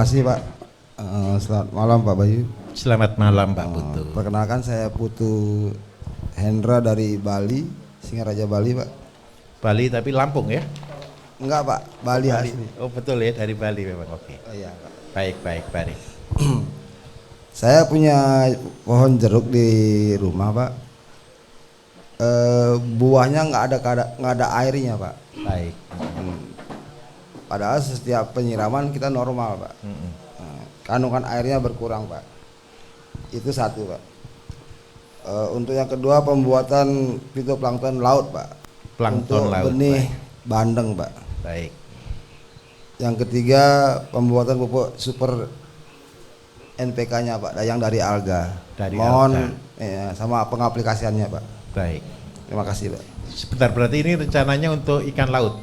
kasih Pak. Selamat malam Pak Bayu. Selamat malam Pak Putu. Perkenalkan saya Putu Hendra dari Bali, Singaraja Bali Pak. Bali tapi Lampung ya? Enggak Pak, Bali asli. Oh betul ya, dari Bali memang. Oke. Oh, iya Pak. Baik. Saya punya pohon jeruk di rumah Pak. Buahnya nggak ada airnya Pak. Baik. Padahal setiap penyiraman kita normal Pak. Kandungan airnya berkurang Pak. Itu satu Pak. Untuk yang kedua pembuatan fitoplankton laut Pak. Plankton untuk laut. Benih Baik. bandeng Pak. Baik. Yang ketiga pembuatan pupuk super NPK-nya Pak, yang dari alga. Dari Mohon alga. Sama pengaplikasiannya Pak. Baik. Terima kasih Pak. Sebentar, berarti ini rencananya untuk ikan laut?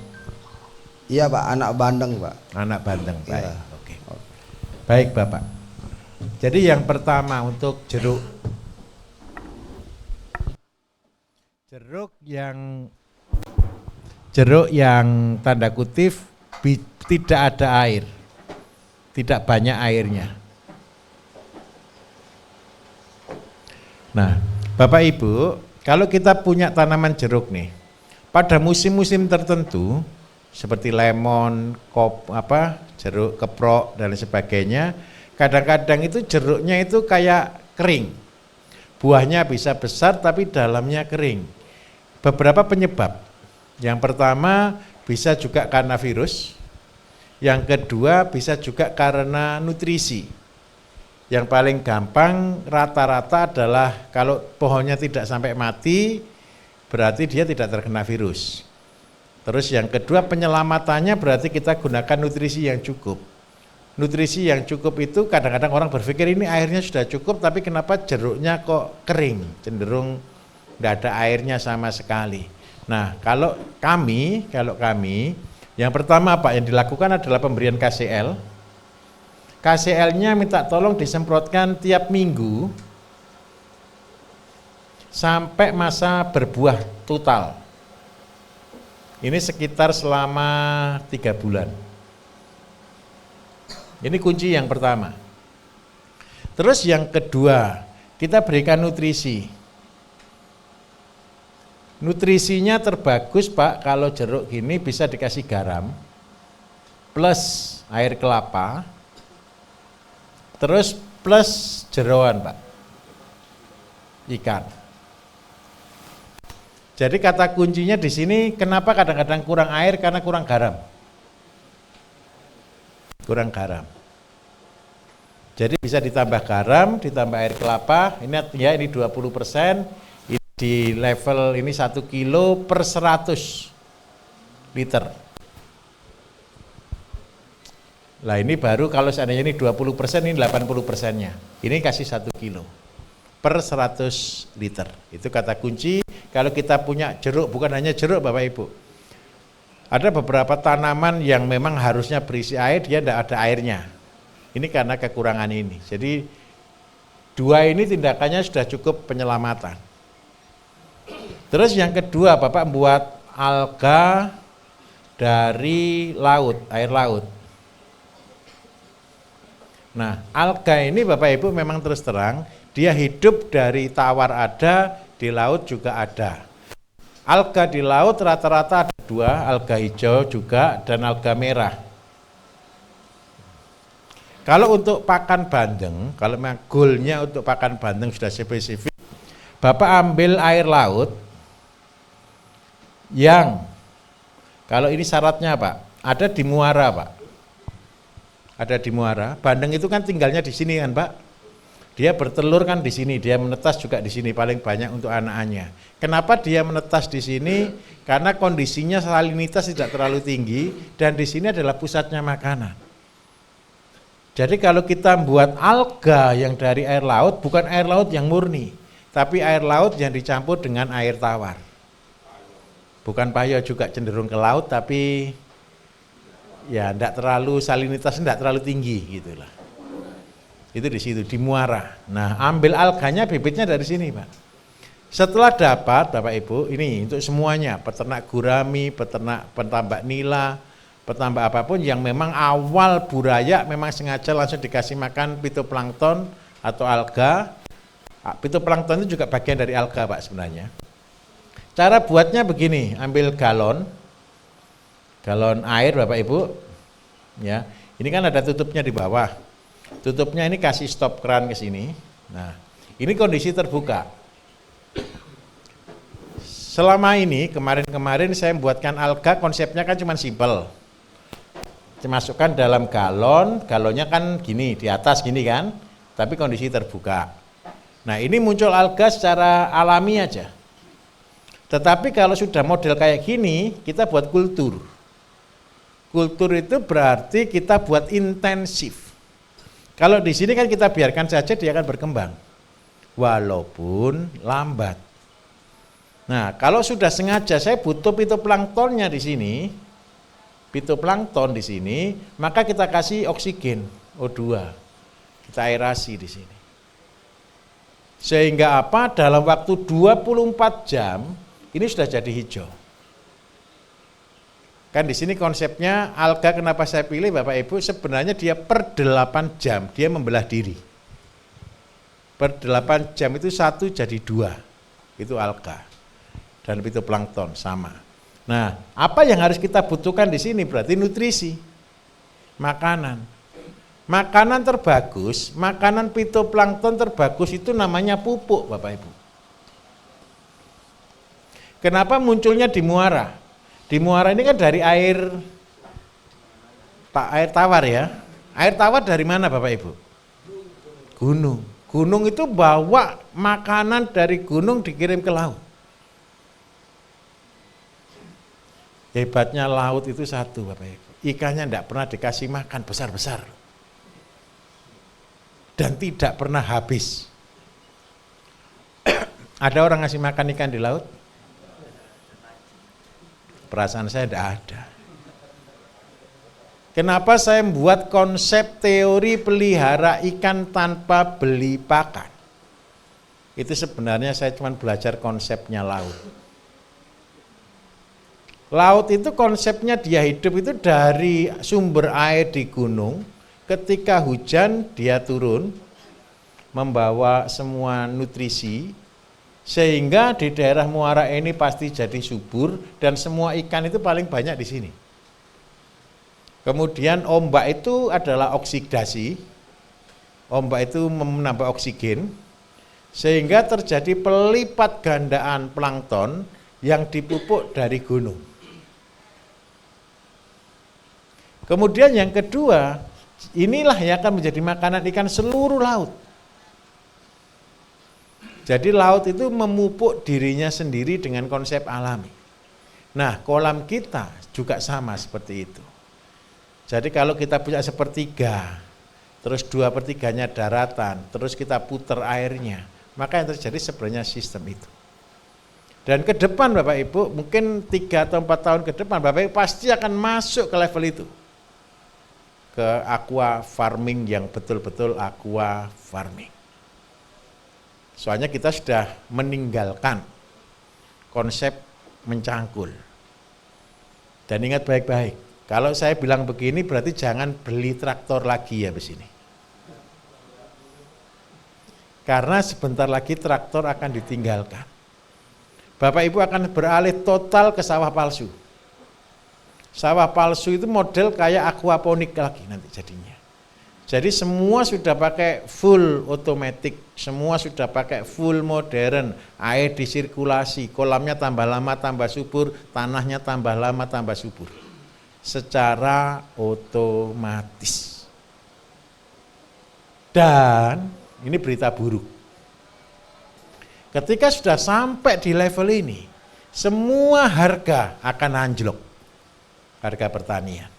Iya Pak, anak bandeng Pak. Anak bandeng. Baik. Iya. Oke. Baik Bapak. Jadi yang pertama untuk jeruk yang tanda kutip tidak ada air, tidak banyak airnya. Nah, Bapak Ibu, kalau kita punya tanaman jeruk nih, pada musim-musim tertentu seperti lemon, jeruk keprok dan sebagainya, kadang-kadang itu jeruknya itu kayak kering. Buahnya bisa besar tapi dalamnya kering. Beberapa penyebab. Yang pertama bisa juga karena virus. Yang kedua bisa juga karena nutrisi. Yang paling gampang rata-rata adalah kalau pohonnya tidak sampai mati, berarti dia tidak terkena virus. Terus yang kedua penyelamatannya berarti kita gunakan nutrisi yang cukup. Nutrisi yang cukup itu kadang-kadang orang berpikir ini airnya sudah cukup tapi kenapa jeruknya kok kering, cenderung tidak ada airnya sama sekali. Nah kalau kami yang pertama Pak yang dilakukan adalah pemberian KCL. KCL-nya minta tolong disemprotkan tiap minggu sampai masa berbuah total. Ini sekitar selama 3 bulan. Ini kunci yang pertama. Terus yang kedua, kita berikan nutrisi. Nutrisinya terbagus Pak, kalau jeruk gini bisa dikasih garam, plus air kelapa, terus plus jeroan Pak, ikan. Jadi kata kuncinya di sini kenapa kadang-kadang kurang air karena kurang garam. Kurang garam. Jadi bisa ditambah garam, ditambah air kelapa, ini ya ini 20%, ini di level ini 1 kilo per 100 liter. Lah ini baru kalau seandainya ini 20%, ini 80%-nya. Ini kasih 1 kilo per 100 liter. Itu kata kunci kalau kita punya jeruk, bukan hanya jeruk Bapak Ibu. Ada beberapa tanaman yang memang harusnya berisi air, dia tidak ada airnya. Ini karena kekurangan ini. Jadi dua ini tindakannya sudah cukup penyelamatan. Terus yang kedua, Bapak buat alga dari laut, air laut. Nah, alga ini Bapak Ibu memang terus terang, dia hidup dari tawar ada, di laut juga ada. Alga di laut rata-rata ada 2, alga hijau juga dan alga merah. Kalau untuk pakan bandeng, kalau memang goalnya untuk pakan bandeng sudah spesifik, Bapak ambil air laut yang, kalau ini syaratnya Pak, ada di muara Pak. Ada di muara, bandeng itu kan tinggalnya di sini kan Pak. Dia bertelur kan di sini, dia menetas juga di sini paling banyak untuk anak-anaknya. Kenapa dia menetas di sini? Karena kondisinya salinitas tidak terlalu tinggi dan di sini adalah pusatnya makanan. Jadi kalau kita buat alga yang dari air laut, bukan air laut yang murni, tapi air laut yang dicampur dengan air tawar. Bukan payo juga cenderung ke laut, tapi ya tidak terlalu salinitas tidak terlalu tinggi gitulah. Itu di situ di muara. Nah, ambil alganya bibitnya dari sini, Pak. Setelah dapat, Bapak Ibu, ini untuk semuanya, peternak gurami, peternak pentambak nila, petambak apapun yang memang awal buraya memang sengaja langsung dikasih makan fitoplankton atau alga. Fitoplankton itu juga bagian dari alga Pak sebenarnya. Cara buatnya begini, ambil galon air Bapak Ibu, ya. Ini kan ada tutupnya di bawah. Tutupnya ini kasih stop keran ke sini. Nah, ini kondisi terbuka. Selama ini kemarin saya membuatkan alga, konsepnya kan cuma simpel. Dimasukkan dalam galon, galonnya kan gini di atas gini kan, tapi kondisi terbuka. Nah, ini muncul alga secara alami aja. Tetapi kalau sudah model kayak gini, kita buat kultur. Kultur itu berarti kita buat intensif. Kalau di sini kan kita biarkan saja dia akan berkembang, walaupun lambat. Nah, kalau sudah sengaja saya butuh fitoplanktonnya di sini, fitoplankton di sini, maka kita kasih oksigen O2, kita aerasi di sini. Sehingga apa? Dalam waktu 24 jam ini sudah jadi hijau. Kan di sini konsepnya alga kenapa saya pilih Bapak Ibu, sebenarnya dia per 8 jam dia membelah diri. Per 8 jam itu 1 jadi 2. Itu alga. Dan fitoplankton sama. Nah, apa yang harus kita butuhkan di sini berarti nutrisi. Makanan. Makanan terbagus, makanan fitoplankton terbagus itu namanya pupuk, Bapak Ibu. Kenapa munculnya di muara? Di muara ini kan dari air tawar ya. Air tawar dari mana Bapak Ibu? Gunung. Gunung itu bawa makanan dari gunung dikirim ke laut. Hebatnya laut itu satu Bapak Ibu. Ikannya tidak pernah dikasih makan besar-besar. Dan tidak pernah habis. Ada orang ngasih makan ikan di laut? Perasaan saya tidak ada. Kenapa saya membuat konsep teori pelihara ikan tanpa beli pakan? Itu sebenarnya saya cuma belajar konsepnya laut. Laut itu konsepnya dia hidup itu dari sumber air di gunung, ketika hujan dia turun, membawa semua nutrisi, sehingga di daerah muara ini pasti jadi subur dan semua ikan itu paling banyak di sini. Kemudian ombak itu adalah oksidasi, ombak itu menambah oksigen, sehingga terjadi pelipat gandaan plankton yang dipupuk dari gunung. Kemudian yang kedua, inilah yang akan menjadi makanan ikan seluruh laut. Jadi laut itu memupuk dirinya sendiri dengan konsep alami. Nah, kolam kita juga sama seperti itu. Jadi kalau kita punya sepertiga, terus 2/3-nya daratan, terus kita putar airnya, maka yang terjadi sebenarnya sistem itu. Dan ke depan Bapak Ibu, mungkin 3 atau 4 tahun ke depan, Bapak Ibu pasti akan masuk ke level itu. Ke aqua farming yang betul-betul aqua farming. Soalnya kita sudah meninggalkan konsep mencangkul. Dan ingat baik-baik, kalau saya bilang begini berarti jangan beli traktor lagi ya di sini. Karena sebentar lagi traktor akan ditinggalkan. Bapak Ibu akan beralih total ke sawah palsu. Sawah palsu itu model kayak aquaponik lagi nanti jadinya. Jadi semua sudah pakai full otomatis, semua sudah pakai full modern, air disirkulasi, kolamnya tambah lama tambah subur, tanahnya tambah lama tambah subur. Secara otomatis. Dan ini berita buruk. Ketika sudah sampai di level ini, semua harga akan anjlok. Harga pertanian.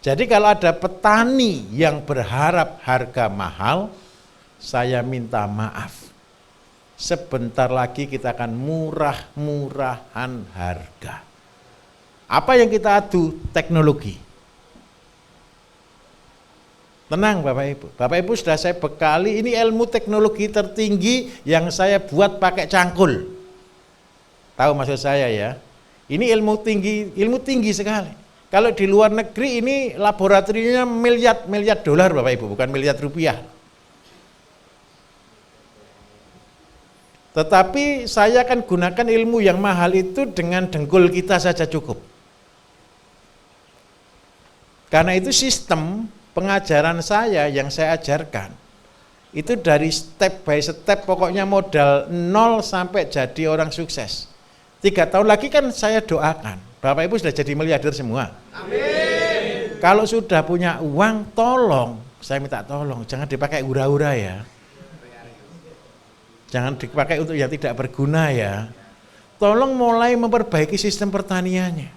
Jadi kalau ada petani yang berharap harga mahal, saya minta maaf. Sebentar lagi kita akan murah-murahan harga. Apa yang kita adu? Teknologi. Tenang Bapak Ibu. Bapak Ibu sudah saya bekali, ini ilmu teknologi tertinggi yang saya buat pakai cangkul. Tahu maksud saya ya? Ini ilmu tinggi sekali. Kalau di luar negeri ini laboratoriumnya miliar dolar Bapak Ibu, bukan miliar rupiah. Tetapi saya akan gunakan ilmu yang mahal itu dengan dengkul kita saja cukup. Karena itu sistem pengajaran saya yang saya ajarkan, itu dari step by step, pokoknya modal 0 sampai jadi orang sukses. 3 tahun lagi kan saya doakan, Bapak Ibu sudah jadi miliarder semua. Amin. Kalau sudah punya uang, tolong, saya minta tolong, jangan dipakai hura-hura ya. Jangan dipakai untuk yang tidak berguna ya. Tolong mulai memperbaiki sistem pertaniannya.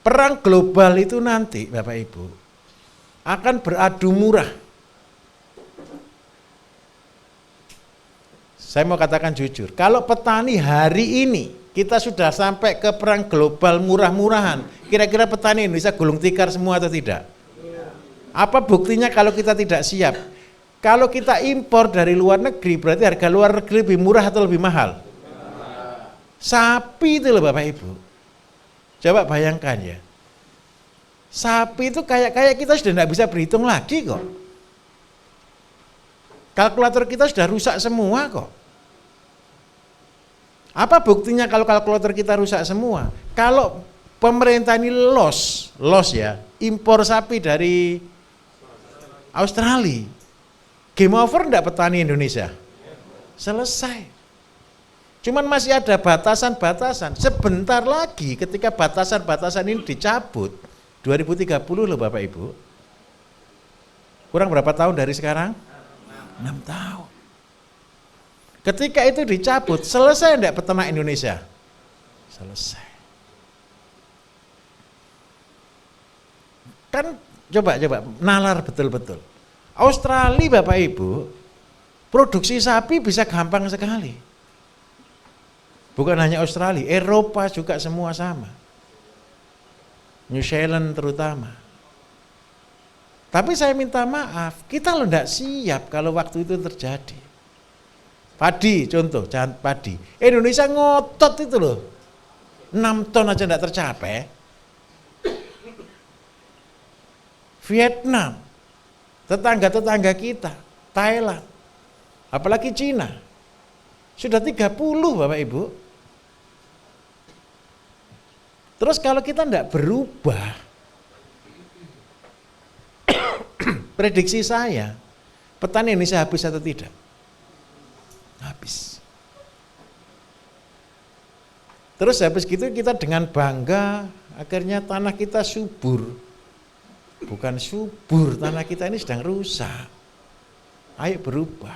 Perang global itu nanti Bapak Ibu akan beradu murah. Saya mau katakan jujur, kalau petani hari ini kita sudah sampai ke perang global murah-murahan, kira-kira petani Indonesia gulung tikar semua atau tidak? Apa buktinya kalau kita tidak siap? Kalau kita impor dari luar negeri, berarti harga luar negeri lebih murah atau lebih mahal? Sapi itu loh Bapak Ibu. Coba bayangkan ya. Sapi itu kayak kita sudah tidak bisa berhitung lagi kok. Kalkulator kita sudah rusak semua kok. Apa buktinya kalau kalkulator kita rusak semua? Kalau pemerintah ini loss ya, impor sapi dari Australia. Game over enggak petani Indonesia? Selesai. Cuman masih ada batasan-batasan. Sebentar lagi ketika batasan-batasan ini dicabut, 2030 loh Bapak Ibu. Kurang berapa tahun dari sekarang? 6 tahun. Ketika itu dicabut, selesai enggak peternak Indonesia? Selesai. Kan coba nalar betul-betul. Australia Bapak Ibu, produksi sapi bisa gampang sekali. Bukan hanya Australia, Eropa juga semua sama. New Zealand terutama. Tapi saya minta maaf, kita loh enggak siap kalau waktu itu terjadi. Padi contoh, padi. Indonesia ngotot itu loh. 6 ton aja enggak tercapai. Vietnam, tetangga-tetangga kita, Thailand, apalagi Cina, sudah 30 Bapak Ibu. Terus kalau kita tidak berubah, prediksi saya, petani Indonesia habis atau tidak? Habis. Terus habis gitu kita dengan bangga, akhirnya tanah kita subur. Bukan subur, tanah kita ini sedang rusak. Ayo berubah.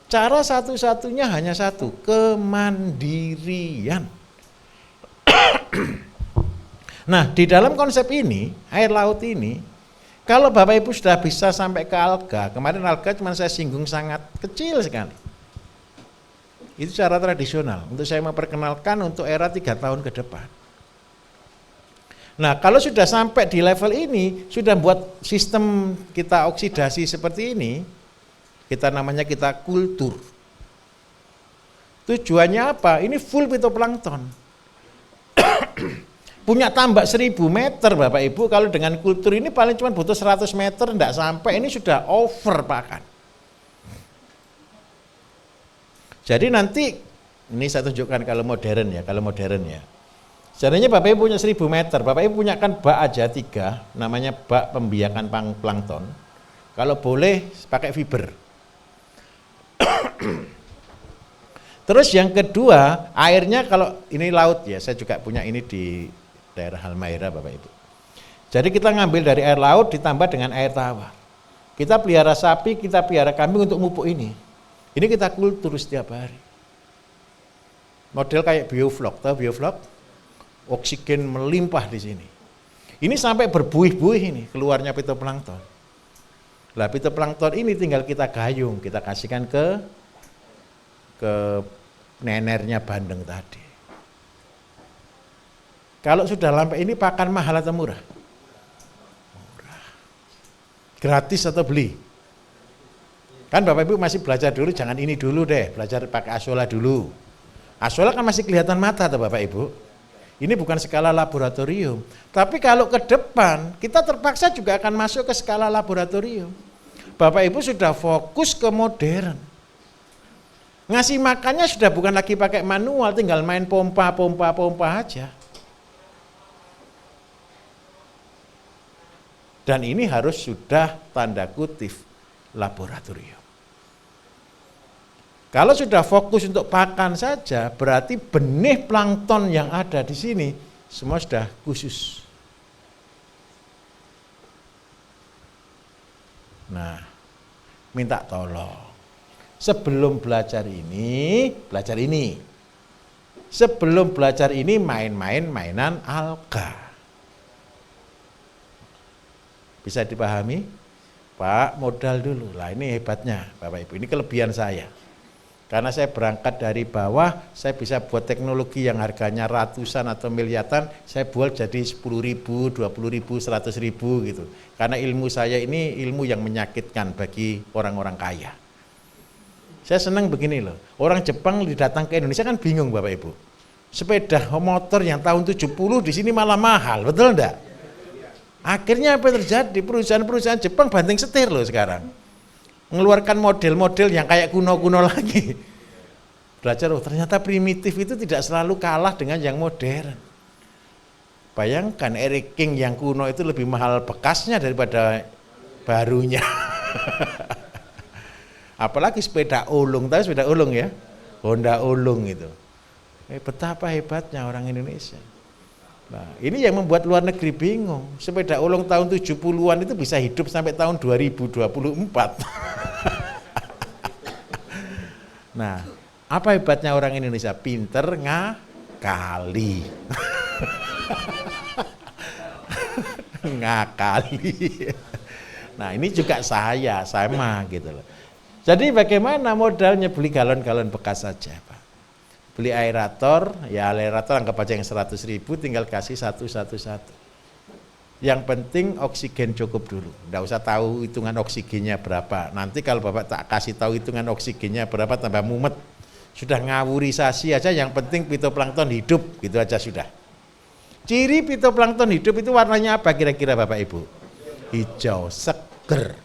Cara satu-satunya hanya satu, kemandirian. Nah, di dalam konsep ini, air laut ini, kalau Bapak Ibu sudah bisa sampai ke alga, kemarin alga cuma saya singgung sangat kecil sekali. Itu cara tradisional, untuk saya memperkenalkan untuk era 3 tahun ke depan. Nah, kalau sudah sampai di level ini, sudah buat sistem kita oksidasi seperti ini, kita namanya kita kultur. Tujuannya apa? Ini full fitoplankton. Punya tambak 1000 meter Bapak Ibu, kalau dengan kultur ini paling cuma butuh 100 meter, enggak sampai, ini sudah over pakan. Jadi nanti, ini saya tunjukkan kalau modern ya. Sebenarnya Bapak Ibu punya 1000 meter, Bapak Ibu punya kan bak aja 3, namanya bak pembiakan plankton. Kalau boleh pakai fiber. Terus yang kedua, airnya kalau ini laut ya, saya juga punya ini di daerah Halmahera Bapak Ibu. Jadi kita ngambil dari air laut ditambah dengan air tawar. Kita pelihara sapi, kita pelihara kambing untuk mupuk ini. Ini kita kultur setiap hari. Model kayak bioflok, tahu bioflok? Oksigen melimpah di sini. Ini sampai berbuih-buih ini keluarnya fitoplankton. Lah fitoplankton ini tinggal kita gayung, kita kasihkan ke nenernya bandeng tadi. Kalau sudah sampai ini pakan mahal atau murah? Murah. Gratis atau beli? Kan Bapak Ibu masih belajar dulu, jangan ini dulu deh, belajar pakai asola dulu. Asola kan masih kelihatan mata tuh Bapak Ibu. Ini bukan skala laboratorium. Tapi kalau ke depan, kita terpaksa juga akan masuk ke skala laboratorium. Bapak Ibu sudah fokus ke modern. Ngasih makannya sudah bukan lagi pakai manual, tinggal main pompa aja. Dan ini harus sudah tanda kutip laboratorium. Kalau sudah fokus untuk pakan saja, berarti benih plankton yang ada di sini semua sudah khusus. Nah, minta tolong. Sebelum belajar ini. Sebelum belajar ini mainan alga. Bisa dipahami? Pak, modal dulu. Lah ini hebatnya Bapak Ibu, ini kelebihan saya. Karena saya berangkat dari bawah, saya bisa buat teknologi yang harganya ratusan atau miliaran, saya buat jadi 10.000, 20.000, 100.000 gitu. Karena ilmu saya ini ilmu yang menyakitkan bagi orang-orang kaya. Saya senang begini loh, orang Jepang datang ke Indonesia kan bingung Bapak Ibu. Sepeda motor yang tahun 70 di sini malah mahal, betul enggak? Akhirnya apa yang terjadi? Perusahaan-perusahaan Jepang banting setir loh sekarang. Mengeluarkan model-model yang kayak kuno-kuno lagi. Belajar, oh ternyata primitif itu tidak selalu kalah dengan yang modern. Bayangkan Eric King yang kuno itu lebih mahal bekasnya daripada barunya. Apalagi sepeda ulung, tahu sepeda ulung ya? Honda ulung itu. Betapa hebatnya orang Indonesia. Nah, ini yang membuat luar negeri bingung. Sepeda ulung tahun 70-an itu bisa hidup sampai tahun 2024. Nah, apa hebatnya orang Indonesia? Pinter ngakali. Ngakali. Nah, ini juga saya sama gitu loh. Jadi bagaimana modalnya? Beli galon-galon bekas saja, Pak. Beli aerator, ya aerator anggap aja yang 100.000, tinggal kasih satu. Yang penting oksigen cukup dulu, nggak usah tahu hitungan oksigennya berapa. Nanti kalau Bapak tak kasih tahu hitungan oksigennya berapa tambah mumet. Sudah ngawurisasi aja, yang penting fitoplankton hidup, gitu aja sudah. Ciri fitoplankton hidup itu warnanya apa kira-kira Bapak Ibu? Hijau, seger.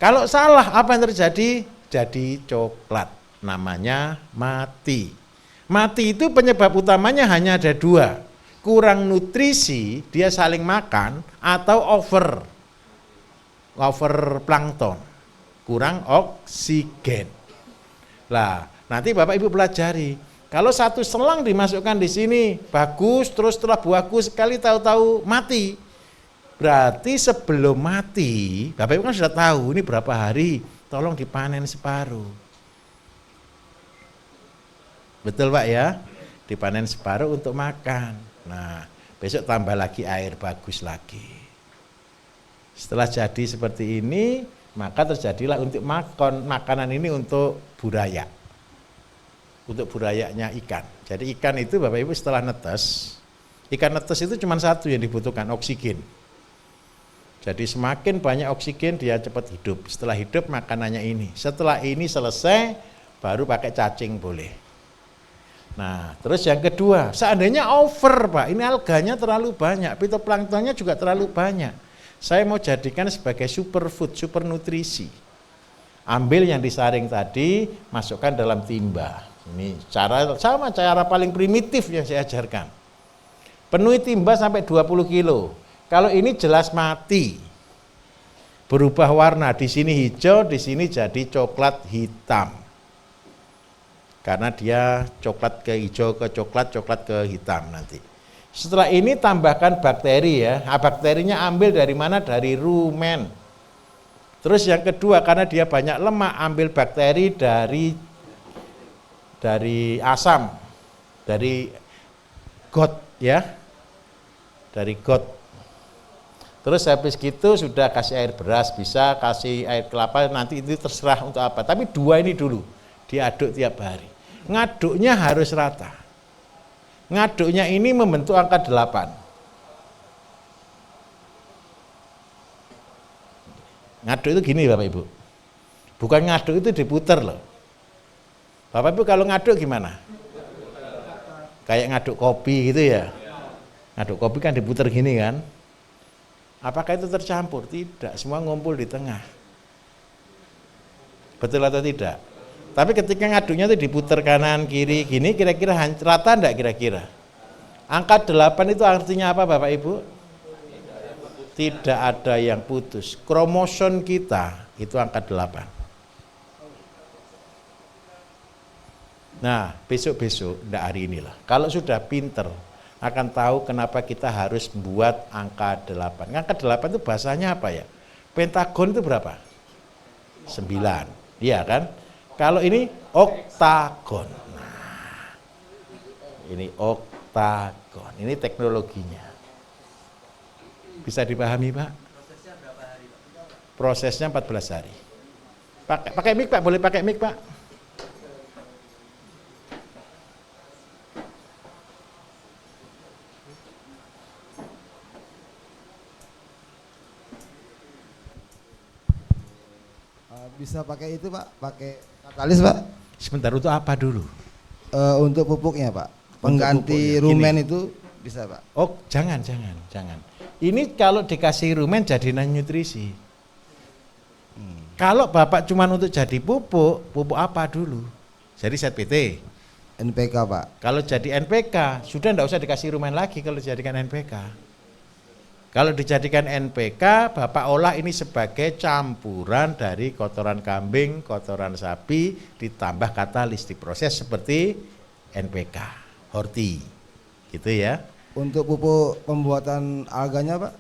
Kalau salah apa yang terjadi? Jadi coklat. Namanya mati. Mati itu penyebab utamanya hanya ada dua. Kurang nutrisi, dia saling makan, atau over plankton, kurang oksigen. Lah, nanti Bapak Ibu pelajari. Kalau satu selang dimasukkan di sini bagus, terus setelah bagus sekali tahu-tahu mati. Berarti sebelum mati, Bapak Ibu kan sudah tahu ini berapa hari, tolong dipanen separuh. Betul Pak ya, dipanen separuh untuk makan. Nah, besok tambah lagi air bagus lagi. Setelah jadi seperti ini, maka terjadilah untuk makanan ini untuk buraya. Untuk burayanya ikan. Jadi ikan itu Bapak Ibu setelah netes, ikan netes itu cuma satu yang dibutuhkan, oksigen. Jadi semakin banyak oksigen dia cepat hidup. Setelah hidup makanannya ini. Setelah ini selesai, baru pakai cacing boleh. Nah, terus yang kedua, seandainya over Pak, ini alganya terlalu banyak, fitoplanktonnya juga terlalu banyak. Saya mau jadikan sebagai superfood, super nutrisi. Ambil yang disaring tadi, masukkan dalam timba. Ini cara paling primitif yang saya ajarkan. Penuhi timba sampai 20 kilo. Kalau ini jelas mati. Berubah warna, di sini hijau, di sini jadi coklat hitam. Karena dia coklat ke hijau ke coklat ke hitam nanti. Setelah ini tambahkan bakteri ya. Bakterinya ambil dari mana? Dari rumen. Terus yang kedua, karena dia banyak lemak, ambil bakteri dari asam, dari got ya. Dari got. Terus habis gitu sudah kasih air beras, bisa kasih air kelapa, nanti itu terserah untuk apa. Tapi dua ini dulu diaduk tiap hari. Ngaduknya harus rata. Ngaduknya ini membentuk angka 8. Ngaduk itu gini Bapak Ibu. Bukan ngaduk itu diputer loh. Bapak Ibu kalau ngaduk gimana? Kayak ngaduk kopi gitu ya. Ngaduk kopi kan diputer gini kan. Apakah itu tercampur? Tidak, semua ngumpul di tengah. Betul atau tidak? Tapi ketika ngaduknya itu diputer kanan kiri gini, kira-kira rata enggak kira-kira? Angka 8 itu artinya apa Bapak Ibu? Tidak ada yang putus. Kromosom kita itu angka 8. Nah, besok-besok, enggak hari inilah. Kalau sudah pinter, akan tahu kenapa kita harus buat angka 8. Angka 8 itu bahasanya apa ya? Pentagon itu berapa? 9. Iya kan? Kalau ini oktagon. Nah, ini oktagon. Ini teknologinya. Bisa dipahami, Pak? Prosesnya berapa hari, Pak? Prosesnya 14 hari. Pakai mic, Pak? Boleh pakai mic, Pak? Bisa pakai itu Pak, pakai katalis Pak. Sebentar, untuk apa dulu? Untuk pupuknya Pak, pengganti rumen itu bisa Pak. Oh jangan. Ini kalau dikasih rumen jadi nutrisi. Kalau Bapak cuma untuk jadi pupuk apa dulu? Jadi ZPT. NPK Pak. Kalau jadi NPK, sudah enggak usah dikasih rumen lagi kalau dijadikan NPK. Kalau dijadikan NPK, Bapak olah ini sebagai campuran dari kotoran kambing, kotoran sapi, ditambah katalis, diproses seperti NPK, horti, gitu ya. Untuk pupuk pembuatan alganya Pak?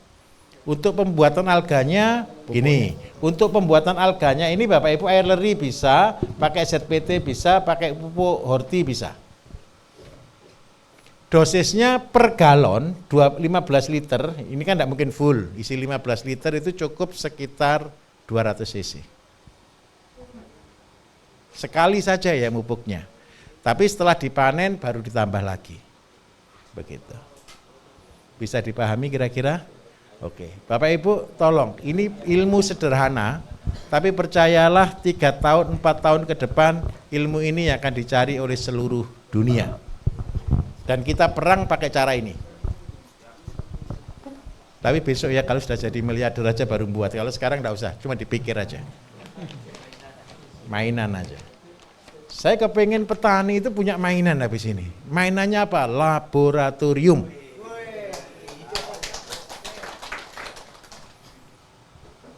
Untuk pembuatan alganya, gini, untuk pembuatan alganya ini Bapak Ibu air leri bisa, pakai ZPT bisa, pakai pupuk horti bisa. Dosisnya per galon 15 liter, ini kan tidak mungkin full, isi 15 liter itu cukup sekitar 200 cc. Sekali saja ya pupuknya, tapi setelah dipanen baru ditambah lagi. Begitu. Bisa dipahami kira-kira? Oke, Bapak Ibu tolong, ini ilmu sederhana, tapi percayalah 3 tahun, 4 tahun ke depan ilmu ini akan dicari oleh seluruh dunia. Dan kita perang pakai cara ini. Tapi besok ya kalau sudah jadi miliarder aja baru buat. Kalau sekarang enggak usah, cuma dipikir aja. Mainan aja. Saya kepengen petani itu punya mainan habis ini. Mainannya apa? Laboratorium.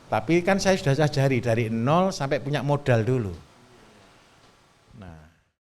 Tapi kan saya sudah ajari dari nol sampai punya modal dulu. Nah,